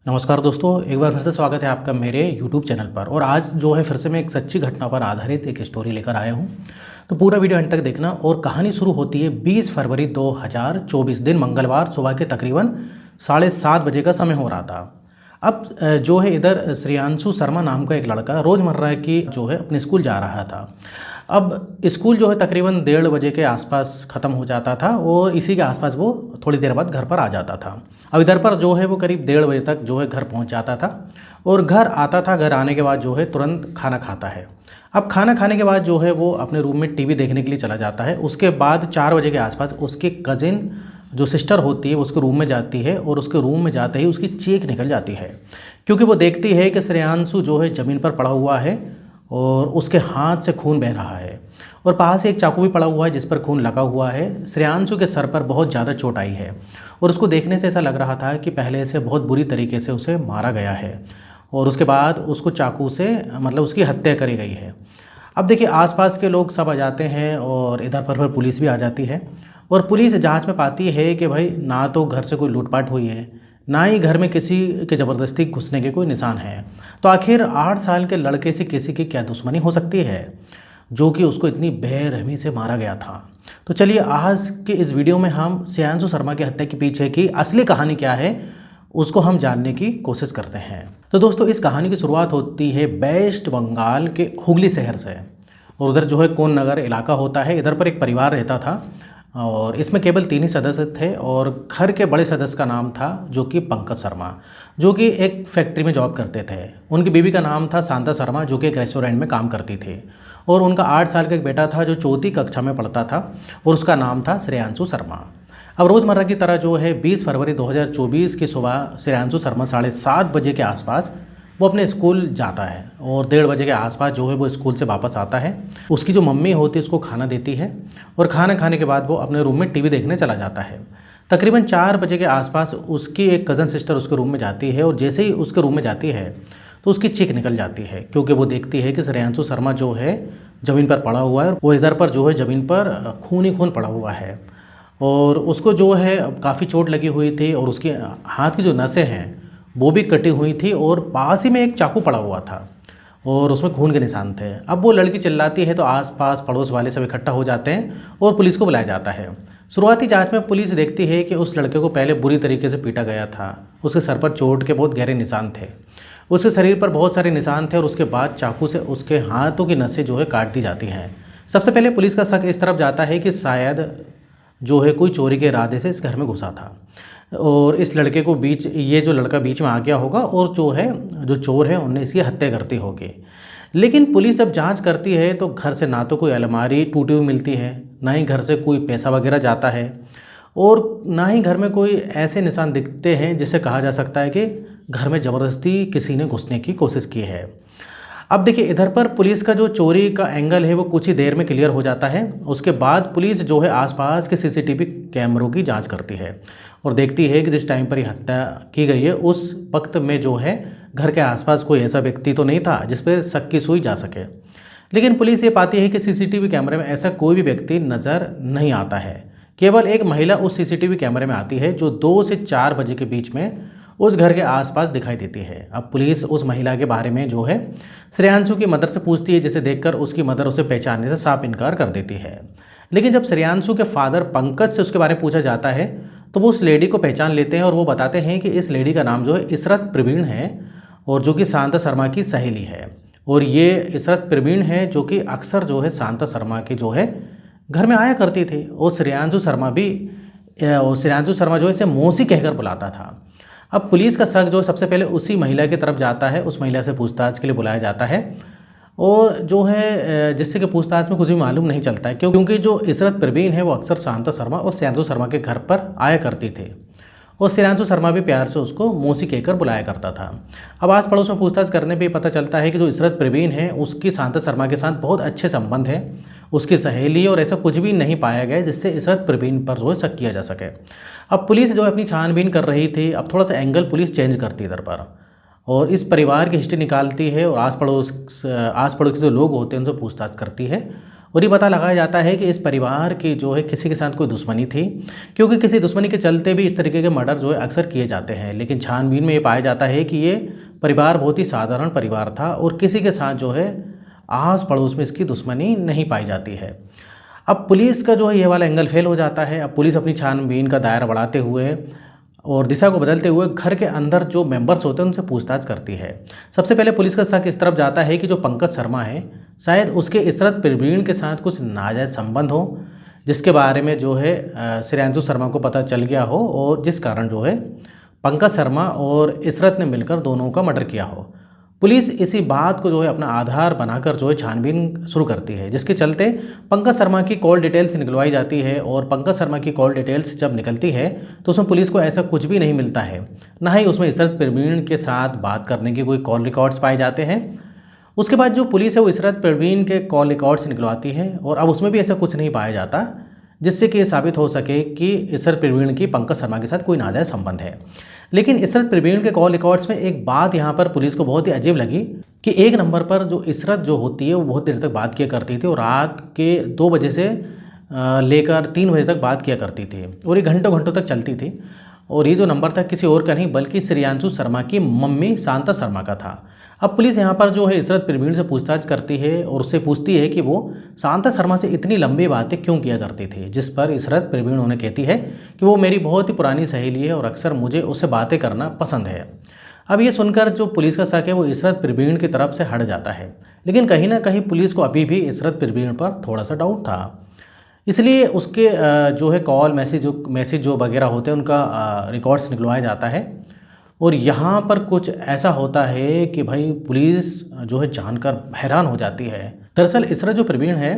नमस्कार दोस्तों, एक बार फिर से स्वागत है आपका मेरे YouTube चैनल पर। और आज जो है फिर से मैं एक सच्ची घटना पर आधारित एक स्टोरी लेकर आया हूँ। तो पूरा वीडियो अंत तक देखना। और कहानी शुरू होती है 20 फरवरी 2024 दिन मंगलवार सुबह के तकरीबन 7:30 बजे का समय हो रहा था। अब जो है इधर श्रेयांशु शर्मा नाम का एक लड़का रोज़मर्रा की जो है अपने स्कूल जा रहा था। अब स्कूल जो है तकरीबन 1:30 बजे के आसपास ख़त्म हो जाता था और इसी के आसपास वो थोड़ी देर बाद घर पर आ जाता था। अब इधर पर जो है वो करीब 1:30 बजे तक जो है घर पहुंच जाता था और घर आता था। घर आने के बाद जो है तुरंत खाना खाता है। अब खाना खाने के बाद जो है वो अपने रूम में टीवी देखने के लिए चला जाता है। उसके बाद 4 बजे के आसपास उसकी कज़िन जो सिस्टर होती है उसके रूम में जाती है और उसके रूम में जाते ही उसकी चीख निकल जाती है, क्योंकि वो देखती है कि श्रेयांशु जो है ज़मीन पर पड़ा हुआ है और उसके हाथ से खून बह रहा है और पास एक चाकू भी पड़ा हुआ है जिस पर खून लगा हुआ है। श्रेयांशु के सर पर बहुत ज़्यादा चोट आई है और उसको देखने से ऐसा लग रहा था कि पहले से बहुत बुरी तरीके से उसे मारा गया है और उसके बाद उसको चाकू से मतलब उसकी हत्या करी गई है। अब देखिए आसपास के लोग सब आ जाते हैं और इधर पर पुलिस भी आ जाती है और पुलिस जांच में पाती है कि भाई ना तो घर से कोई लूटपाट हुई है, ना ही घर में किसी के ज़बरदस्ती घुसने के कोई निशान है। तो आखिर 8 साल के लड़के से किसी की क्या दुश्मनी हो सकती है जो कि उसको इतनी बेरहमी से मारा गया था। तो चलिए आज के इस वीडियो में हम श्रेयांशु शर्मा की हत्या के पीछे की असली कहानी क्या है उसको हम जानने की कोशिश करते हैं। तो दोस्तों इस कहानी की शुरुआत होती है वेस्ट बंगाल के हुगली शहर से और उधर जो है कोन नगर इलाका होता है। इधर पर एक परिवार रहता था और इसमें केवल 3 ही सदस्य थे और घर के बड़े सदस्य का नाम था जो कि पंकज शर्मा, जो कि एक फैक्ट्री में जॉब करते थे। उनकी बीवी का नाम था शांता शर्मा, जो कि एक रेस्टोरेंट में काम करती थी और उनका 8 साल का एक बेटा था जो 4वीं कक्षा में पढ़ता था और उसका नाम था श्रेयांशु शर्मा। अब रोज़मर्रा की तरह जो है 20 फरवरी 2024 की सुबह श्रेयांशु शर्मा 7:30 बजे के आसपास वो अपने स्कूल जाता है और 1:30 बजे के आसपास जो है वो स्कूल से वापस आता है। उसकी जो मम्मी होती है उसको खाना देती है और खाना खाने के बाद वो अपने रूम में टीवी देखने चला जाता है। तकरीबन 4 बजे के आसपास उसकी एक कज़न सिस्टर उसके रूम में जाती है और जैसे ही उसके रूम में जाती है तो उसकी चीख निकल जाती है, क्योंकि वो देखती है कि श्रेयांशु शर्मा जो है ज़मीन पर पड़ा हुआ है और इधर पर जो है ज़मीन पर खून ही खून पड़ा हुआ है और उसको जो है काफ़ी चोट लगी हुई थी और उसके हाथ की जो नसें हैं वो भी कटी हुई थी और पास ही में एक चाकू पड़ा हुआ था और उसमें खून के निशान थे। अब वो लड़की चिल्लाती है तो आसपास पड़ोस वाले सब इकट्ठा हो जाते हैं और पुलिस को बुलाया जाता है। शुरुआती जांच में पुलिस देखती है कि उस लड़के को पहले बुरी तरीके से पीटा गया था। उसके सर पर चोट के बहुत गहरे निशान थे, उसके शरीर पर बहुत सारे निशान थे और उसके बाद चाकू से उसके हाथों की नसें जो है काट दी जाती हैं। सबसे पहले पुलिस का शक इस तरफ जाता है कि शायद जो है कोई चोरी के इरादे से इस घर में घुसा था और इस लड़के को ये जो लड़का बीच में आ गया होगा और जो चोर है उनने इसकी हत्या करती होगी। लेकिन पुलिस जब जांच करती है तो घर से ना तो कोई अलमारी टूटी हुई मिलती है, ना ही घर से कोई पैसा वगैरह जाता है और ना ही घर में कोई ऐसे निशान दिखते हैं जिससे कहा जा सकता है कि घर में ज़बरदस्ती किसी ने घुसने की कोशिश की है। अब देखिए इधर पर पुलिस का जो चोरी का एंगल है वो कुछ ही देर में क्लियर हो जाता है। उसके बाद पुलिस जो है आसपास के सीसीटीवी कैमरों की जांच करती है और देखती है कि जिस टाइम पर ये हत्या की गई है उस वक्त में जो है घर के आसपास कोई ऐसा व्यक्ति तो नहीं था जिस पर शक की सुई जा सके। लेकिन पुलिस ये पाती है कि सीसीटीवी कैमरे में ऐसा कोई भी व्यक्ति नज़र नहीं आता है। केवल एक महिला उस सीसीटीवी कैमरे में आती है जो 2 से 4 बजे के बीच में उस घर के आसपास दिखाई देती है। अब पुलिस उस महिला के बारे में जो है श्रेयांशु की मदर से पूछती है, जिसे देखकर उसकी मदर उसे पहचानने से साफ इनकार कर देती है। लेकिन जब श्रेयांशु के फादर पंकज से उसके बारे में पूछा जाता है तो वो उस लेडी को पहचान लेते हैं और वो बताते हैं कि इस लेडी का नाम जो है इशरत प्रवीण है और जो कि शांता शर्मा की सहेली है। और ये इशरत प्रवीण है जो कि अक्सर जो है शांता शर्मा के जो है घर में आया करती थी और श्रेयांशु शर्मा जो है इसे मौसी कहकर बुलाता था। अब पुलिस का शक जो सबसे पहले उसी महिला की तरफ जाता है। उस महिला से पूछताछ के लिए बुलाया जाता है और जो है जिससे कि पूछताछ में कुछ भी मालूम नहीं चलता है, क्योंकि जो इशरत प्रवीण है वो अक्सर शांता शर्मा और श्रेयांशु शर्मा के घर पर आया करती थी और श्रेयांशु शर्मा भी प्यार से उसको मौसी कहकर बुलाया करता था। अब आस पड़ोस में पूछताछ करने पे पता चलता है कि जो इशरत प्रवीण है उसकी शांता शर्मा के साथ बहुत अच्छे संबंध है, उसकी सहेली, और ऐसा कुछ भी नहीं पाया गया जिससे इशरत प्रवीण पर जो है शक किया जा सके। अब पुलिस जो है अपनी छानबीन कर रही थी। अब थोड़ा सा एंगल पुलिस चेंज करती है इधर पर और इस परिवार की हिस्ट्री निकालती है और आस पड़ोस के जो लोग होते हैं उनसे पूछताछ करती है और ये पता लगाया जाता है कि इस परिवार की जो है किसी के साथ कोई दुश्मनी थी, क्योंकि किसी दुश्मनी के चलते भी इस तरीके के मर्डर जो है अक्सर किए जाते हैं। लेकिन छानबीन में ये पाया जाता है कि ये परिवार बहुत ही साधारण परिवार था और किसी के साथ जो है आस पड़ोस में इसकी दुश्मनी नहीं पाई जाती है। अब पुलिस का जो है ये वाला एंगल फेल हो जाता है। अब पुलिस अपनी छानबीन का दायरा बढ़ाते हुए और दिशा को बदलते हुए घर के अंदर जो मेंबर्स होते हैं उनसे पूछताछ करती है। सबसे पहले पुलिस का शक इस तरफ जाता है कि जो पंकज शर्मा है शायद उसके इशरत प्रवीण के साथ कुछ नाजायज़ संबंध हो, जिसके बारे में जो है श्रेयांशु शर्मा को पता चल गया हो और जिस कारण जो है पंकज शर्मा और इशरत ने मिलकर दोनों का मर्डर किया हो। पुलिस इसी बात को जो है अपना आधार बनाकर जो है छानबीन शुरू करती है, जिसके चलते पंकज शर्मा की कॉल डिटेल्स निकलवाई जाती है। और पंकज शर्मा की कॉल डिटेल्स जब निकलती है तो उसमें पुलिस को ऐसा कुछ भी नहीं मिलता है, ना ही उसमें इशरत प्रवीण के साथ बात करने के कोई कॉल रिकॉर्ड्स पाए जाते हैं। उसके बाद जो पुलिस है वो इशरत प्रवीण के कॉल रिकॉर्ड्स निकलवाती है और अब उसमें भी ऐसा कुछ नहीं पाया जाता जिससे कि ये साबित हो सके कि इशरत प्रवीण की पंकज शर्मा के साथ कोई नाजायज़ संबंध है। लेकिन इशरत प्रवीण के कॉल रिकॉर्ड्स में एक बात यहाँ पर पुलिस को बहुत ही अजीब लगी कि एक नंबर पर जो इशरत जो होती है वो बहुत देर तक बात किया करती थी और रात के 2 बजे से लेकर 3 बजे तक बात किया करती थी और ये घंटों घंटों तक चलती थी। और ये जो नंबर था किसी और का नहीं बल्कि श्रेयांशु शर्मा की मम्मी शांता शर्मा का था। अब पुलिस यहाँ पर जो है इशरत प्रवीण से पूछताछ करती है और उससे पूछती है कि वो शांता शर्मा से इतनी लंबी बातें क्यों किया करती थी, जिस पर इशरत प्रवीण उन्हें कहती है कि वो मेरी बहुत ही पुरानी सहेली है और अक्सर मुझे उससे बातें करना पसंद है। अब ये सुनकर जो पुलिस का शक है वो इशरत प्रवीण की तरफ से हट जाता है, लेकिन कहीं ना कहीं पुलिस को अभी भी इशरत प्रवीण पर थोड़ा सा डाउट था। इसलिए उसके जो है कॉल मैसेज जो वगैरह होते हैं उनका रिकॉर्ड्स निकलवाया जाता है। और यहाँ पर कुछ ऐसा होता है कि भाई पुलिस जो है जानकर हैरान हो जाती है। दरअसल इशरत जो प्रवीण है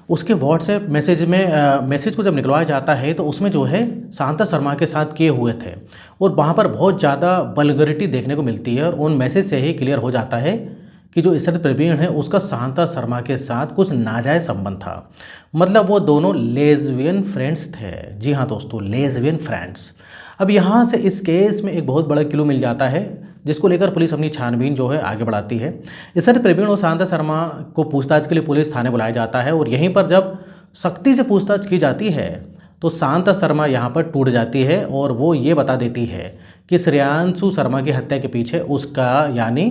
उसके व्हाट्सएप मैसेज को जब निकलवाया जाता है तो उसमें जो है शांता शर्मा के साथ किए हुए थे और वहाँ पर बहुत ज़्यादा वल्गरिटी देखने को मिलती है और उन मैसेज से ही क्लियर हो जाता है कि जो इशरत प्रवीण है उसका शांता शर्मा के साथ कुछ नाजायज़ संबंध था। मतलब वो दोनों लेस्बियन फ्रेंड्स थे। जी हाँ दोस्तों, लेस्बियन फ्रेंड्स। अब यहाँ से इस केस में एक बहुत बड़ा क्लू मिल जाता है जिसको लेकर पुलिस अपनी छानबीन जो है आगे बढ़ाती है। इशरत प्रवीण और शांता शर्मा को पूछताछ के लिए पुलिस थाने बुलाया जाता है और यहीं पर जब सख्ती से पूछताछ की जाती है तो शांता शर्मा यहाँ पर टूट जाती है और वो ये बता देती है कि श्रेयांशु शर्मा की हत्या के पीछे उसका यानी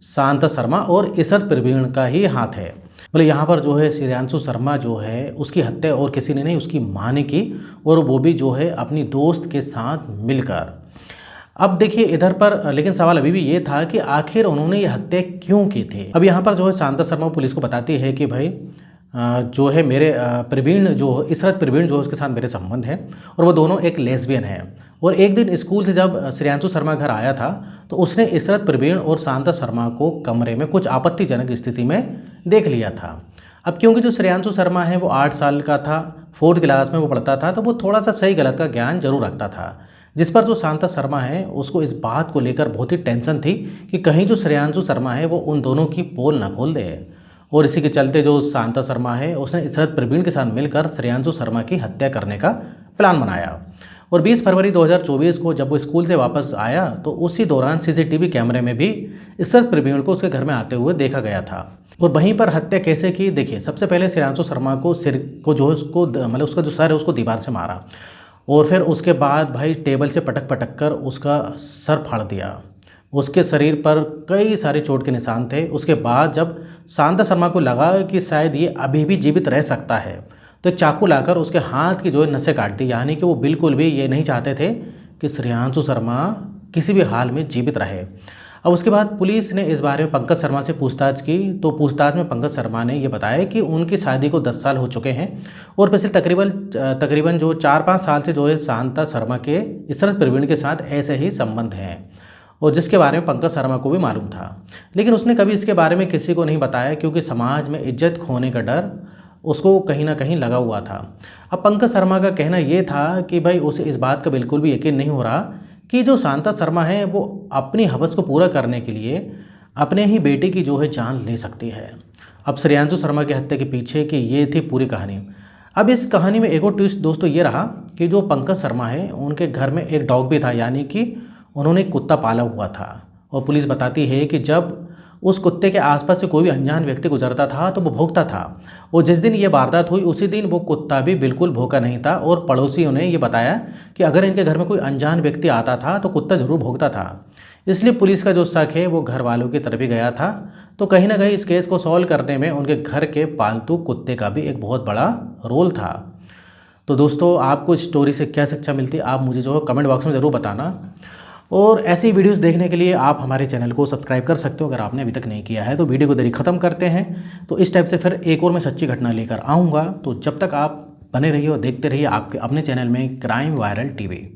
शांता शर्मा और इशरत प्रवीण का ही हाथ है। मतलब यहाँ पर जो है श्रेयांशु शर्मा जो है उसकी हत्या और किसी ने नहीं उसकी माँ ने की और वो भी जो है अपनी दोस्त के साथ मिलकर। अब देखिए इधर पर लेकिन सवाल अभी भी ये था कि आखिर उन्होंने ये हत्या क्यों की थी। अब यहाँ पर जो है शांता शर्मा पुलिस को बताती है कि भाई जो है मेरे प्रवीण जो इशरत प्रवीण जो उसके साथ मेरे संबंध हैं और वो दोनों एक लेस्बियन हैं। और एक दिन स्कूल से जब श्रेयांशु शर्मा घर आया था तो उसने इशरत प्रवीण और शांता शर्मा को कमरे में कुछ आपत्तिजनक स्थिति में देख लिया था। अब क्योंकि जो श्रेयांशु शर्मा है वो 8 साल का था, 4th क्लास में वो पढ़ता था, तो वो थोड़ा सा सही गलत का ज्ञान जरूर रखता था, जिस पर जो शांता शर्मा है उसको इस बात को लेकर बहुत ही टेंशन थी कि कहीं जो श्रेयांशु शर्मा है वो उन दोनों की पोल न खोल दे। और इसी के चलते जो शांता शर्मा है उसने इशरत प्रवीण के साथ मिलकर श्रेयांशु शर्मा की हत्या करने का प्लान बनाया। और 20 फरवरी 2024 को जब वो स्कूल से वापस आया तो उसी दौरान सीसीटीवी कैमरे में भी इशरत प्रवीण को उसके घर में आते हुए देखा गया था। और वहीं पर हत्या कैसे की, देखिए सबसे पहले श्रेयांशु शर्मा को सिर को जो उसको मतलब उसका जो सर है उसको दीवार से मारा और फिर उसके बाद भाई टेबल से पटक पटक कर उसका सर फाड़ दिया। उसके शरीर पर कई सारे चोट के निशान थे। उसके बाद जब शांता शर्मा को लगा कि शायद ये अभी भी जीवित रह सकता है तो एक चाकू लाकर उसके हाथ की जो है नसें काट दी, यानी कि वो बिल्कुल भी ये नहीं चाहते थे कि श्रेयांशु शर्मा किसी भी हाल में जीवित रहे। अब उसके बाद पुलिस ने इस बारे में पंकज शर्मा से पूछताछ की तो पूछताछ में पंकज शर्मा ने ये बताया कि उनकी शादी को 10 साल हो चुके हैं और पिछले तकरीबन जो 4-5 साल से जो है शांता शर्मा के इशरत प्रवीण के साथ ऐसे ही संबंध हैं और जिसके बारे में पंकज शर्मा को भी मालूम था। लेकिन उसने कभी इसके बारे में किसी को नहीं बताया क्योंकि समाज में इज्जत खोने का डर उसको कहीं ना कहीं लगा हुआ था। अब पंकज शर्मा का कहना ये था कि भाई उसे इस बात का बिल्कुल भी यकीन नहीं हो रहा कि जो शांता शर्मा है वो अपनी हवस को पूरा करने के लिए अपने ही बेटे की जो है जान ले सकती है। अब श्रेयांशु शर्मा की हत्या के पीछे की ये थी पूरी कहानी। अब इस कहानी में एक और ट्विस्ट दोस्तों ये रहा कि जो पंकज शर्मा है उनके घर में एक डॉग भी था, यानी कि उन्होंने एक कुत्ता पाला हुआ था। और पुलिस बताती है कि जब उस कुत्ते के आसपास से कोई भी अनजान व्यक्ति गुजरता था तो वो भौंकता था। और जिस दिन ये वारदात हुई उसी दिन वो कुत्ता भी बिल्कुल भौंका नहीं था, और पड़ोसियों ने ये बताया कि अगर इनके घर में कोई अनजान व्यक्ति आता था तो कुत्ता ज़रूर भौंकता था। इसलिए पुलिस का जो शक है वो घर वालों की तरफ ही गया था। तो कहीं ना कहीं इस केस को सॉल्व करने में उनके घर के पालतू कुत्ते का भी एक बहुत बड़ा रोल था। तो दोस्तों, आपको इस स्टोरी से क्या शिक्षा मिलती है आप मुझे जो है कमेंट बॉक्स में ज़रूर बताना। और ऐसी ही वीडियोस देखने के लिए आप हमारे चैनल को सब्सक्राइब कर सकते हो अगर आपने अभी तक नहीं किया है। तो वीडियो को देरी ख़त्म करते हैं। तो इस टाइप से फिर एक और मैं सच्ची घटना लेकर आऊँगा। तो जब तक आप बने रहिए और देखते रहिए आपके अपने चैनल में क्राइम वायरल टीवी।